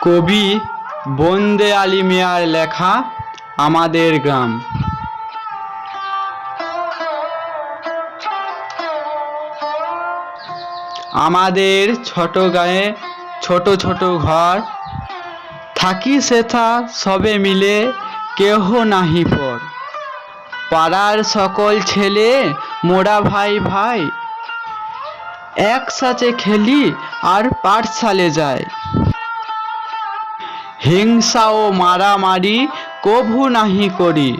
কবি বন্দে আলী মিয়ার লেখা আমাদের গ্রাম। আমাদের ছোট গায়ে ছোট ছোট ঘর, থাকি সেথা সবে মিলে কেহ নাহি পর। পাড়ার সকল ছেলে মোরা ভাই ভাই, একসাথে খেলি আর পাঠশালে যায়। হিংসা ও মারামারি কভু নাহি করি,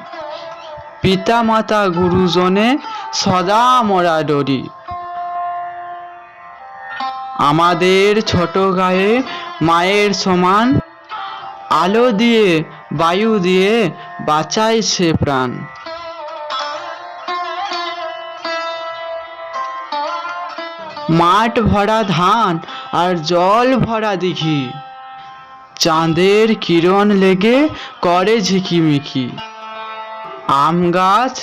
পিতা মাতা গুরুজনে সদা মোরা ডরি। আমাদের ছোট গায়ে মায়ের সমান, আলো দিয়ে বায়ু দিয়ে বাঁচায় সে প্রাণ। মাঠ ভরা ধান আর জল ভরা দিঘি, চাঁদের কিরণ লেগে করে ঝিকিমিকি। আম গাছ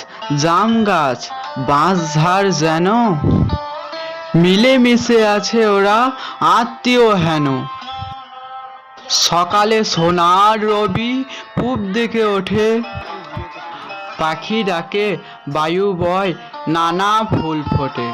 জাম গাছ বাঁশঝাড় যেন মিলে মিশে আছে ওরা আত্মীয় হেন। সকালে সোনার রবি পূব দিকে ওঠে, পাখি ডাকে বায়ু বয় নানা ফুল ফোটে।